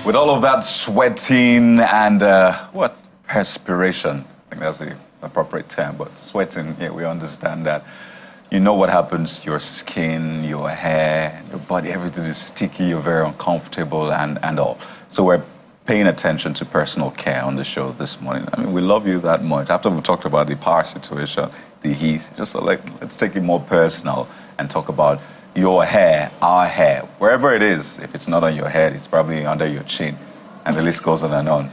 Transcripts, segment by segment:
With all of that sweating and what? Perspiration. I think that's the appropriate term, but sweating, yeah, we understand that. You know what happens to your skin, your hair, your body, everything is sticky, you're very uncomfortable and all. So we're paying attention to personal care on the show this morning. I mean, we love you that much. After we talked about the power situation, the heat, just so like, let's take it more personal and talk about your hair, our hair, wherever it is. If it's not on your head, it's probably under your chin. And the list goes on and on.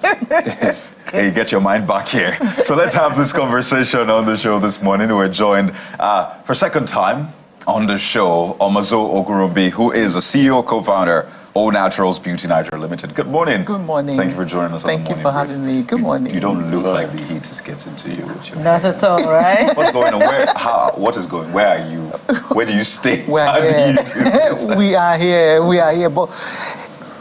Hey, you get your mind back here. So let's have this conversation on the show this morning. We're joined for a second time on the show, Omozo Ogurubi, who is a CEO, co-founder, All Naturals Beauty Nigeria Limited. Good morning. Good morning. Thank you for joining us. Thank you for having me. Good morning. You don't look like the heat is getting to you. Not at all, right? What's going on? What is going? Where are you? Where do you stay? We are here. We are here. We are here. But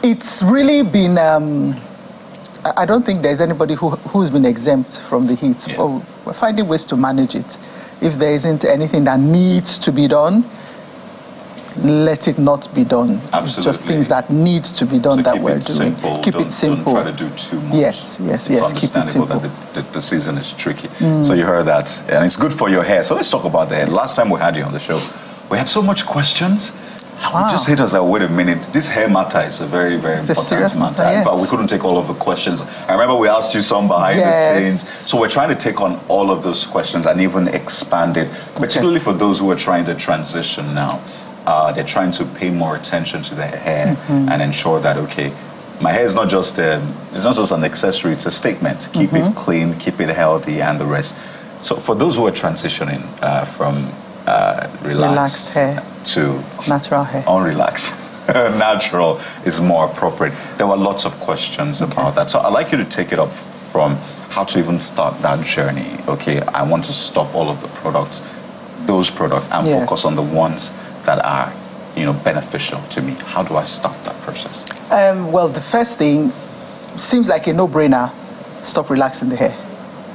it's really been, I don't think there's anybody who's been exempt from the heat. Yeah. But we're finding ways to manage it. If there isn't anything that needs to be done, let it not be done. Absolutely. It's just things that need to be done, so that we're doing. Keep it simple. Don't try to do too much. Yes, keep it simple. That the season is tricky. So you heard that, and it's good for your hair. So let's talk about the hair. Last time we had you on the show, we had so much questions. Wow. We just hit us out, wait a minute, this hair matter is a very, very important matter. Yes. But we couldn't take all of the questions. I remember we asked you some behind the scenes. So we're trying to take on all of those questions and even expand it, particularly for those who are trying to transition now. They're trying to pay more attention to their hair and ensure that, okay, my hair is not just it's not just an accessory, it's a statement. Keep it clean, keep it healthy, and the rest. So for those who are transitioning from relaxed hair to natural hair, unrelaxed, natural is more appropriate. There were lots of questions about that. So I'd like you to take it up from how to even start that journey. Okay, I want to stop all of the products, those products, and focus on the ones that are, beneficial to me. How do I start that process? Well, the first thing seems like a no-brainer. Stop relaxing the hair.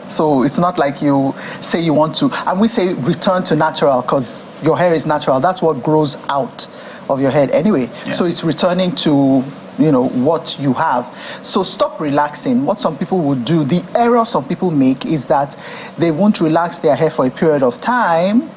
So it's not like you say you want to, and we say return to natural because your hair is natural. That's what grows out of your head anyway. Yeah. So it's returning to, what you have. So stop relaxing. What some people would do, the error some people make is that they won't relax their hair for a period of time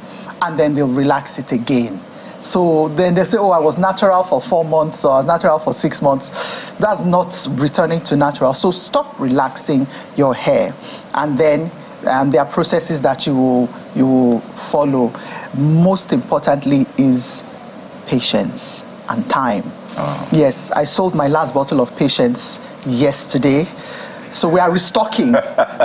and then they'll relax it again. So then they say, oh, I was natural for 4 months or I was natural for 6 months. That's not returning to natural. So stop relaxing your hair. And then there are processes that you will follow. Most importantly is patience and time. Oh. Yes, I sold my last bottle of patience yesterday. So we are restocking.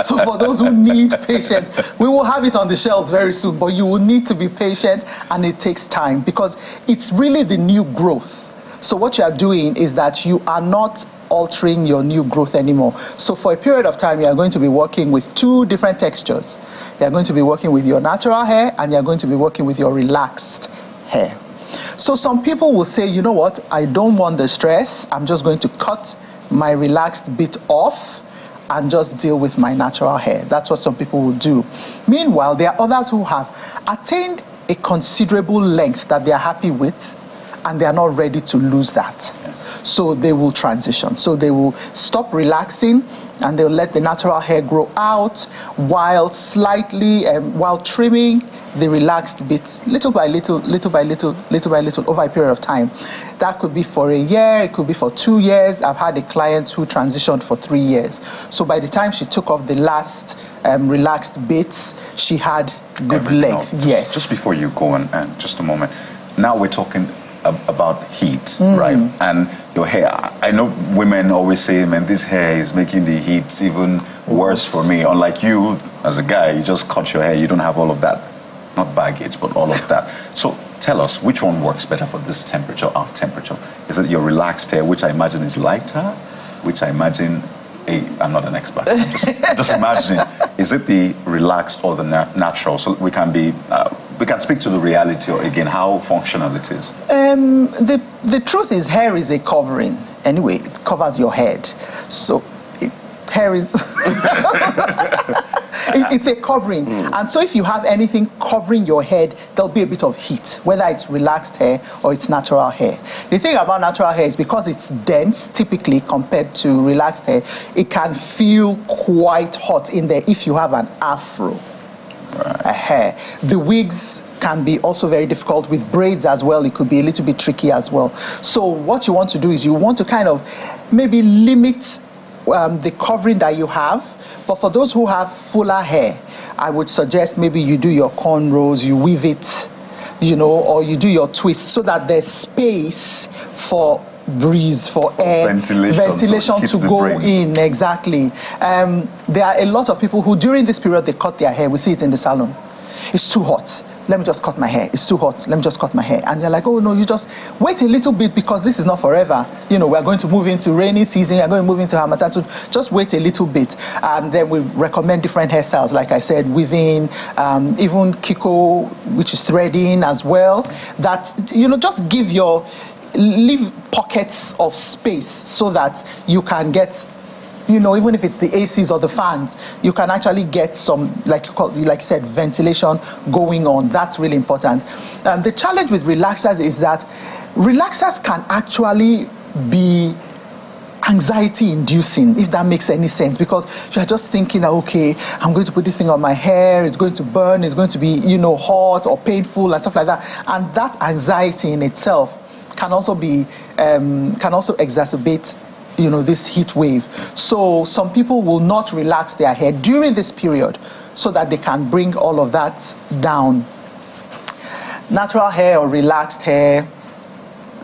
So for those who need patience, we will have it on the shelves very soon, but you will need to be patient, and it takes time because it's really the new growth. So what you are doing is that you are not altering your new growth anymore. So for a period of time, you are going to be working with 2 different textures. You are going to be working with your natural hair and you are going to be working with your relaxed hair. So some people will say, you know what, I don't want the stress. I'm just going to cut my relaxed bit off and just deal with my natural hair. That's what some people will do. Meanwhile, there are others who have attained a considerable length that they are happy with, and they are not ready to lose that. Yeah. So they will transition. So they will stop relaxing and they'll let the natural hair grow out while while trimming the relaxed bits little by little over a period of time. That could be for a year, it could be for 2 years. I've had a client who transitioned for 3 years. So by the time she took off the last relaxed bits, she had good length. Yes. Just before you go on, just a moment. Now we're talking about heat, right? And your hair. I know women always say, man, this hair is making the heat even worse for me. Unlike you, as a guy, you just cut your hair. You don't have all of that, not baggage, but all of that. So tell us, which one works better for this temperature, our temperature? Is it your relaxed hair, which I imagine is lighter, which I imagine, I'm not an expert, I'm just imagining, is it the relaxed or the natural? So we can speak to the reality, or again, how functional it is. The truth is, hair is a covering. Anyway, it covers your head. So hair is It's a covering. And so if you have anything covering your head, there'll be a bit of heat, whether it's relaxed hair or it's natural hair. The thing about natural hair is because it's dense, typically compared to relaxed hair, it can feel quite hot in there if you have an afro. Hair. The wigs can be also very difficult. With braids as well, it could be a little bit tricky as well. So what you want to do is you want to kind of maybe limit the covering that you have. But for those who have fuller hair, I would suggest maybe you do your cornrows, you weave it, or you do your twist so that there's space for breeze, for air, ventilation to go in. Exactly. There are a lot of people who during this period they cut their hair. We see it in the salon. It's too hot, let me just cut my hair. It's too hot, let me just cut my hair. And you're like, oh no, you just wait a little bit because this is not forever. We're going to move into rainy season, we're going to move into Harmattan, so just wait a little bit. And then we recommend different hairstyles, like I said, weaving, even Kiko, which is threading as well. That, just leave pockets of space so that you can get, even if it's the ACs or the fans, you can actually get some, like you said, ventilation going on. That's really important. The challenge with relaxers is that relaxers can actually be anxiety inducing, if that makes any sense, because you're just thinking, okay, I'm going to put this thing on my hair, it's going to burn, it's going to be, hot or painful and stuff like that. And that anxiety in itself can also exacerbate this heat wave. So some people will not relax their hair during this period so that they can bring all of that down. Natural hair or relaxed hair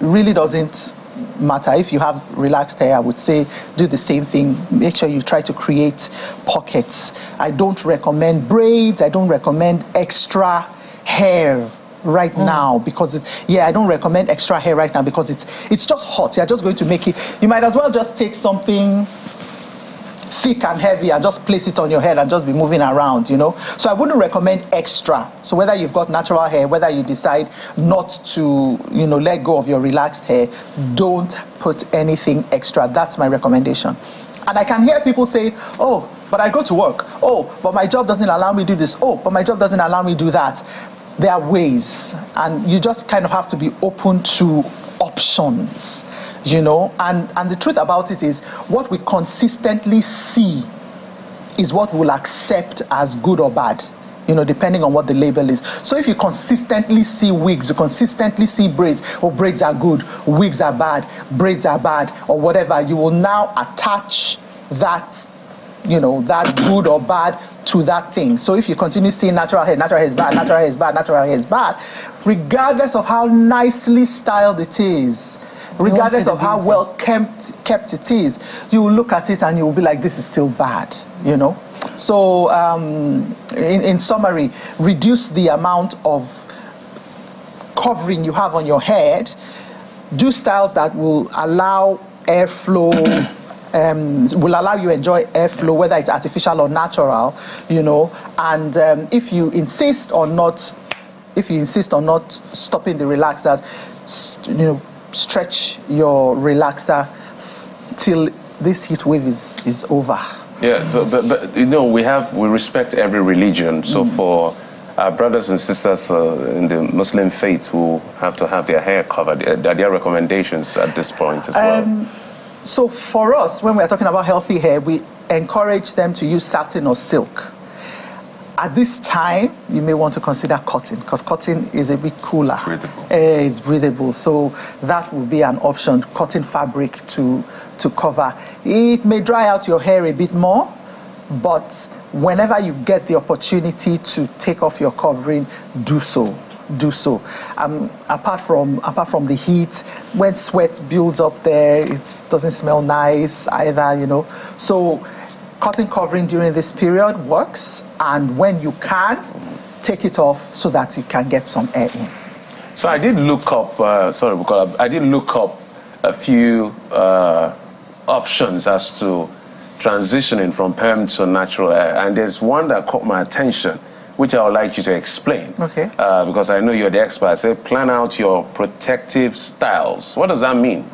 really doesn't matter. If you have relaxed hair, I would say do the same thing. Make sure you try to create pockets. I don't recommend braids. I don't recommend extra hair right now because I don't recommend extra hair right now because it's just hot. You're just going to make it. You might as well just take something thick and heavy and just place it on your head and just be moving around, So I wouldn't recommend extra. So whether you've got natural hair, whether you decide not to, let go of your relaxed hair, don't put anything extra. That's my recommendation. And I can hear people say, oh, but I go to work. Oh, but my job doesn't allow me to do this. Oh, but my job doesn't allow me to do that. There are ways, and you just kind of have to be open to options, and the truth about it is what we consistently see is what we'll accept as good or bad, depending on what the label is. So if you consistently see wigs, you consistently see braids, braids are good, wigs are bad, braids are bad, or whatever, you will now attach that that good or bad to that thing. So if you continue seeing natural hair is bad, natural hair is bad, natural hair is bad, regardless of how nicely styled it is, regardless of how well kept it is, you will look at it and you will be like, this is still bad, So in summary, reduce the amount of covering you have on your head, do styles that will allow airflow, will allow you enjoy airflow, whether it's artificial or natural, and if you insist on not stopping the relaxers, stretch your relaxer till this heat wave is over. Yeah, so but we respect every religion. So for our brothers and sisters in the Muslim faith who have to have their hair covered, are there recommendations at this point as well? So for us, when we are talking about healthy hair, we encourage them to use satin or silk. At this time, you may want to consider cotton because cotton is a bit cooler. Breathable. It's breathable, so that will be an option, cotton fabric to cover. It may dry out your hair a bit more, but whenever you get the opportunity to take off your covering, do so. Apart from the heat, when sweat builds up there, it doesn't smell nice either, So cotton covering during this period works, and when you can, take it off so that you can get some air in. So I did look up, I did look up a few options as to transitioning from perm to natural hair, and there's one that caught my attention, which I would like you to explain. Okay. Because I know you're the expert. Say, plan out your protective styles. What does that mean?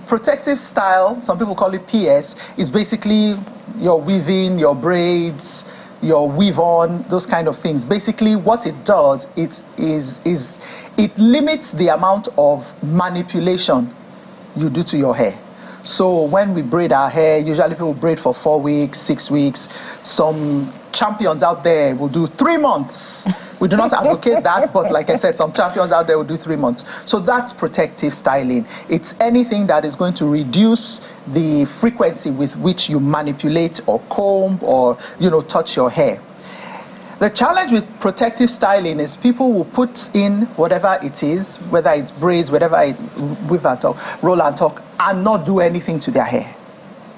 Protective style, some people call it PS, is basically your weaving, your braids, your weave on, those kind of things. Basically, what it does, it limits the amount of manipulation you do to your hair. So when we braid our hair, usually people braid for 4 weeks, 6 weeks. Some champions out there will do 3 months. We do not advocate that, but like I said, some champions out there will do 3 months. So that's protective styling. It's anything that is going to reduce the frequency with which you manipulate or comb or, touch your hair. The challenge with protective styling is people will put in whatever it is, whether it's braids, whatever it, weave and talk, roll and talk, and not do anything to their hair.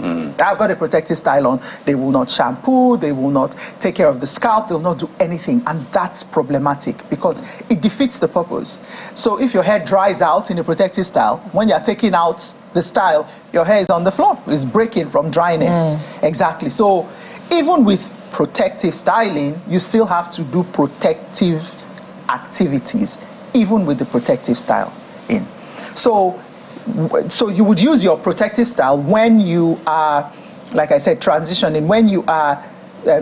I've got a protective style on. They will not shampoo, they will not take care of the scalp, they'll not do anything. And that's problematic because it defeats the purpose. So if your hair dries out in a protective style, when you're taking out the style, your hair is on the floor, it's breaking from dryness. Exactly. So even with protective styling, you still have to do protective activities, even with the protective style in. So you would use your protective style when you are, like I said, transitioning, when you are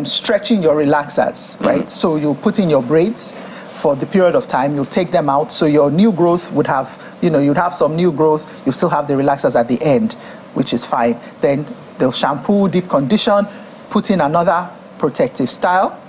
stretching your relaxers, right? So you'll put in your braids for the period of time, you'll take them out, so your new growth would have, you'd have some new growth, you still have the relaxers at the end, which is fine. Then they'll shampoo, deep condition, put in another protective style,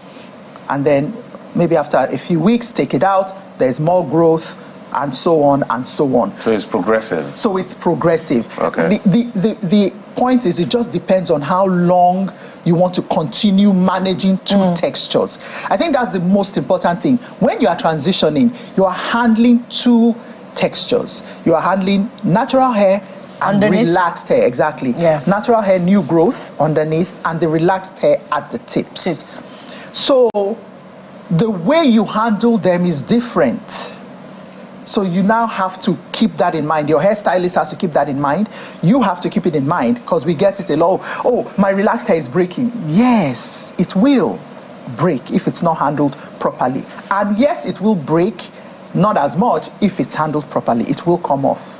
and then maybe after a few weeks, take it out, there's more growth, and so on and so on. So it's progressive. So it's progressive. Okay. The point is, it just depends on how long you want to continue managing two textures. I think that's the most important thing. When you are transitioning, you are handling two textures. You are handling natural hair and relaxed hair. Exactly. Yeah. Natural hair, new growth underneath, and the relaxed hair at the tips. So the way you handle them is different. So you now have to keep that in mind. Your hairstylist has to keep that in mind. You have to keep it in mind, because we get it a lot. Oh, my relaxed hair is breaking. Yes, it will break if it's not handled properly. And yes, it will break, not as much if it's handled properly. It will come off,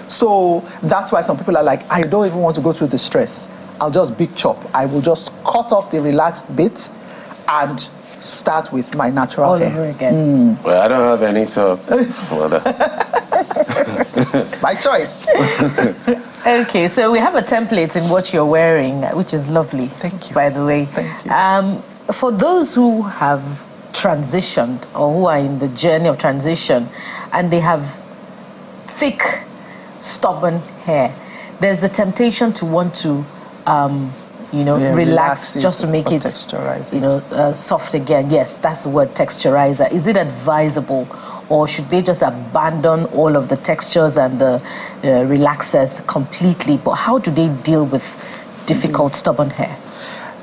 So that's why some people are like, I don't even want to go through the stress. I'll just big chop. I will just cut off the relaxed bits and start with my natural hair. All over again. Well, I don't have any, so my choice. Okay, so we have a template in what you're wearing, which is lovely. Thank you. By the way. Thank you. For those who have transitioned or who are in the journey of transition and they have thick, stubborn hair, there's a temptation to want to relax just to make it, soft again. Yes, that's the word, texturizer. Is it advisable, or should they just abandon all of the textures and the relaxers completely? But how do they deal with difficult, stubborn hair?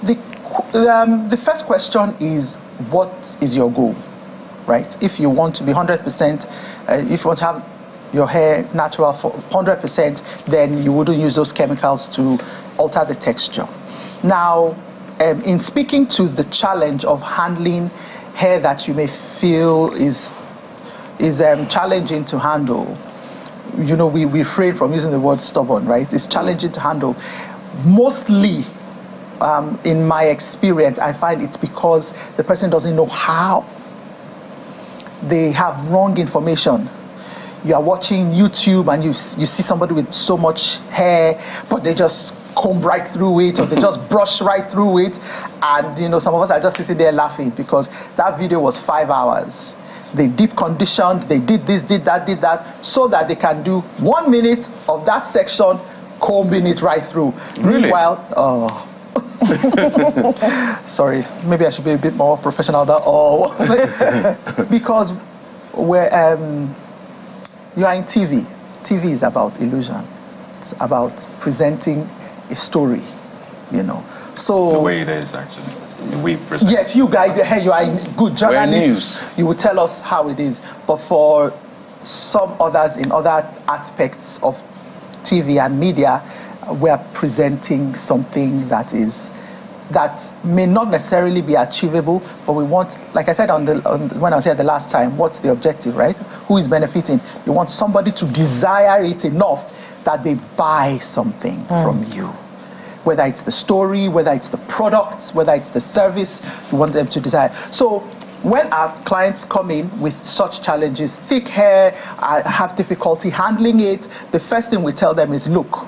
The first question is, what is your goal, right? If you want to be 100%, if you want to have your hair natural for 100%, then you wouldn't use those chemicals to alter the texture. Now, in speaking to the challenge of handling hair that you may feel is challenging to handle, we refrain from using the word stubborn, right? It's challenging to handle. Mostly, in my experience, I find it's because the person doesn't know how. They have wrong information. You are watching YouTube and you see somebody with so much hair, but they just comb right through it, or they just brush right through it, and some of us are just sitting there laughing because that video was 5 hours. They deep conditioned, they did this, did that, so that they can do 1 minute of that section, combing it right through. Really? Meanwhile, sorry, maybe I should be a bit more professional because you are in TV. TV is about illusion. It's about presenting a story, So the way it is, actually. We present. Yes, you guys, hey, you are good journalists. You will tell us how it is. But for some others in other aspects of TV and media, we are presenting something that may not necessarily be achievable, but we want, like I said when I was here the last time, what's the objective, right? Who is benefiting? You want somebody to desire it enough that they buy something from you. whether it's the story, whether it's the products, whether it's the service you want them to desire. So when our clients come in with such challenges, thick hair, I have difficulty handling it, the first thing we tell them is, look,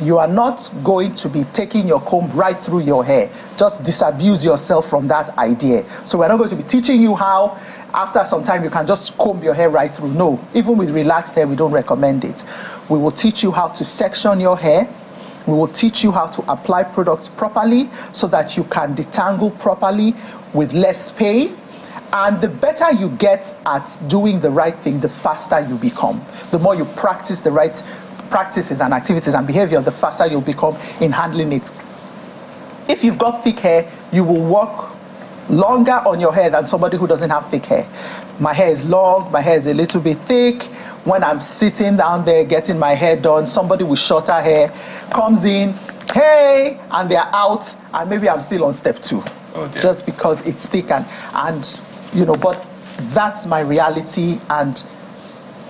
you are not going to be taking your comb right through your hair. Just disabuse yourself from that idea. So we're not going to be teaching you how, after some time, you can just comb your hair right through. No, even with relaxed hair, we don't recommend it. We will teach you how to section your hair. We will teach you how to apply products properly so that you can detangle properly with less pain. And the better you get at doing the right thing, the faster you become. The more you practice the right practices and activities and behavior, the faster you'll become in handling it. If you've got thick hair, you will work longer on your hair than somebody who doesn't have thick hair. My hair is long, my hair is a little bit thick. When I'm sitting down there getting my hair done, somebody with shorter hair comes in, hey, and they're out, and maybe I'm still on step 2. Oh dear. Just because it's thick and you know, but that's my reality, and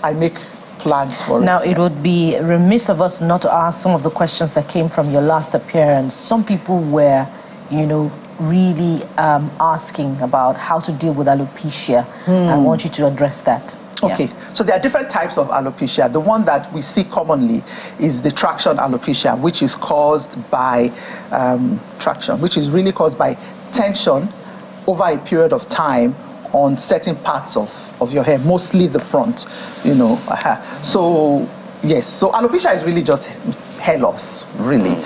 I make plans for it. Now, it would be remiss of us not to ask some of the questions that came from your last appearance. Some people were, you know, really asking about how to deal with alopecia. I want you to address that. Okay, Yeah. so there are different types of alopecia. The one that we see commonly is the traction alopecia, which is caused by which is really caused by tension over a period of time on certain parts of your hair, mostly the front, you know. So yes, so alopecia is really just hair loss, really.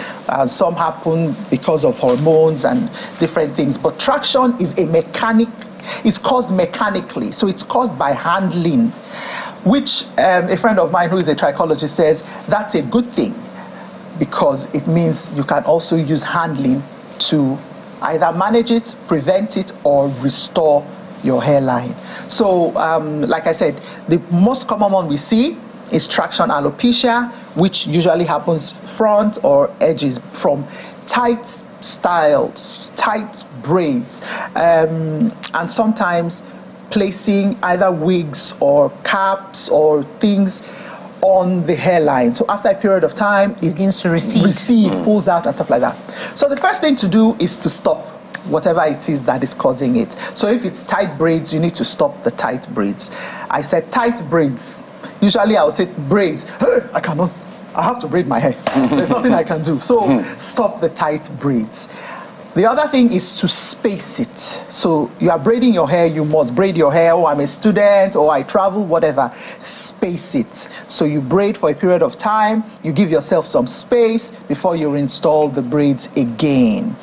Some happen because of hormones and different things, but traction is it's caused mechanically, so it's caused by handling, which a friend of mine who is a trichologist says that's a good thing, because it means you can also use handling to either manage it, prevent it, or restore your hairline. So like I said, the most common one we see is traction alopecia, which usually happens front or edges from tight styles, tight braids, and sometimes placing either wigs or caps or things on the hairline. So after a period of time, it begins to recede, pulls out and stuff like that. So the first thing to do is to stop whatever it is that is causing it. So if it's tight braids, you need to stop the tight braids. I said tight braids. Usually I would say braids. Hey, I have to braid my hair. There's nothing I can do. So stop the tight braids. The other thing is to space it. So you are braiding your hair, you must braid your hair. Oh, I'm a student, or I travel, whatever. Space it. So you braid for a period of time, you give yourself some space before you reinstall the braids again.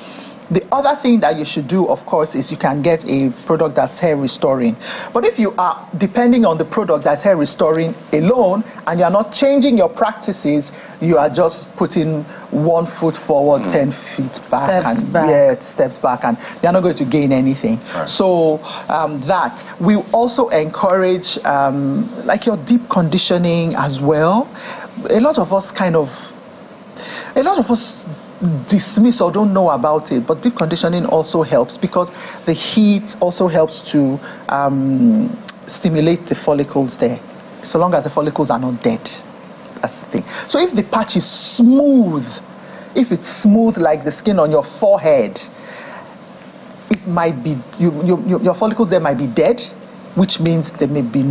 The other thing that you should do, of course, is you can get a product that's hair restoring. But if you are depending on the product that's hair restoring alone and you're not changing your practices, you are just putting 1 foot forward, 10 feet back, steps back, and you're not going to gain anything. Right. So that we also encourage like your deep conditioning as well. A lot of us dismiss or don't know about it, but deep conditioning also helps because the heat also helps to stimulate the follicles there, so long as the follicles are not dead. That's the thing. So if the patch is smooth, if it's smooth like the skin on your forehead, it might be your follicles there might be dead, which means there may be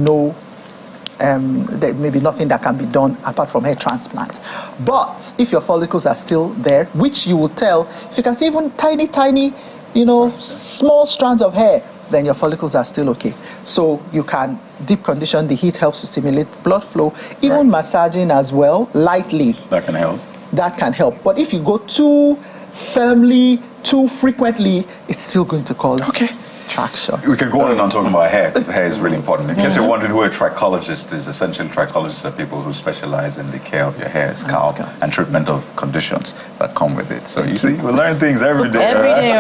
there may be nothing that can be done apart from hair transplant. But if your follicles are still there, which you will tell, if you can see even tiny, small strands of hair, then your follicles are still okay. So you can deep condition. The heat helps to stimulate blood flow. Even massaging as well, lightly. That can help. That can help. But if you go too firmly, too frequently, it's still going to cause traction. We can go on and on talking about hair, because hair is really important. In case you're wondering who a trichologist is, essentially trichologists are people who specialize in the care of your hair, scalp, and treatment of conditions that come with it. So you see, we learn things every day. Every day,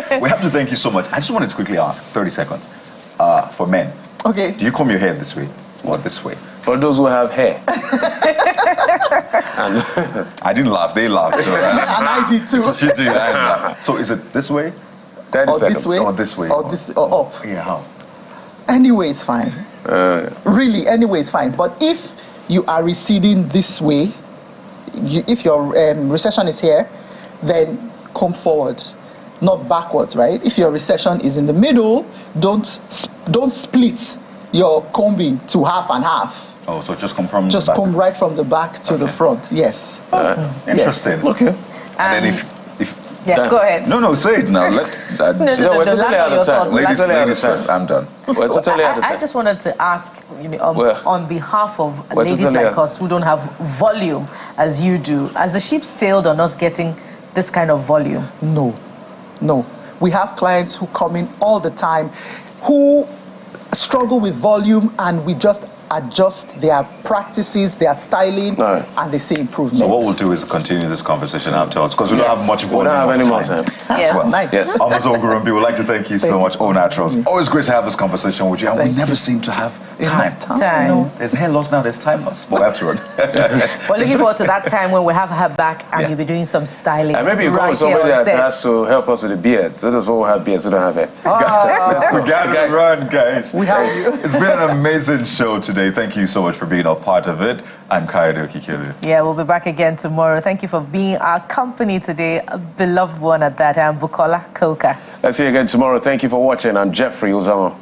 right? We have to thank you so much. I just wanted to quickly ask, 30 seconds, for men. Okay. Do you comb your hair this way or this way? For those who have hair. I didn't laugh, they laughed. So, and I did too. She did, I didn't laugh. So is it this way? 30 or seconds. this way, or this way, or this, or up. Yeah, how? Anyway is fine. Really, anyway is fine. But if you are receding this way, if your recession is here, then comb forward, not backwards, right? If your recession is in the middle, don't split your combing to half and half. Oh, so just come from just the back. comb right from the back to the front. Yes. Interesting. Yes. Okay. And then if Yeah, go ahead. No, say it now. Let No, we're totally out of time. ladies first. I'm done. We're totally out of I time. just wanted to ask, on behalf of We're ladies totally like us who don't have volume as you do, has the ship sailed on us getting this kind of volume? No. We have clients who come in all the time who struggle with volume, and we just adjust their practices, their styling, and they see improvement. So what we'll do is continue this conversation afterwards, because we don't have much volume. We don't have any more time. Yes. Well. Nice. Yes. Amazon Grooming, we would like to thank you so much, All Naturals. Always great to have this conversation with you, and we never seem to have time. Time. There's hair loss now, there's time loss. But we have to run. We're looking forward to that time when we have her back and you'll be doing some styling. And maybe you right call somebody here on that set. has to help us with the beards. Let us all have beards who don't have hair. We gotta run, guys. We have you. It's been an amazing show today. Thank you so much for being a part of it. I'm Kayode Okikelu. Yeah, we'll be back again tomorrow. Thank you for being our company today, a beloved one at that. I'm Bukola Koka. Let's see you again tomorrow. Thank you for watching. I'm Jeffrey Uzama.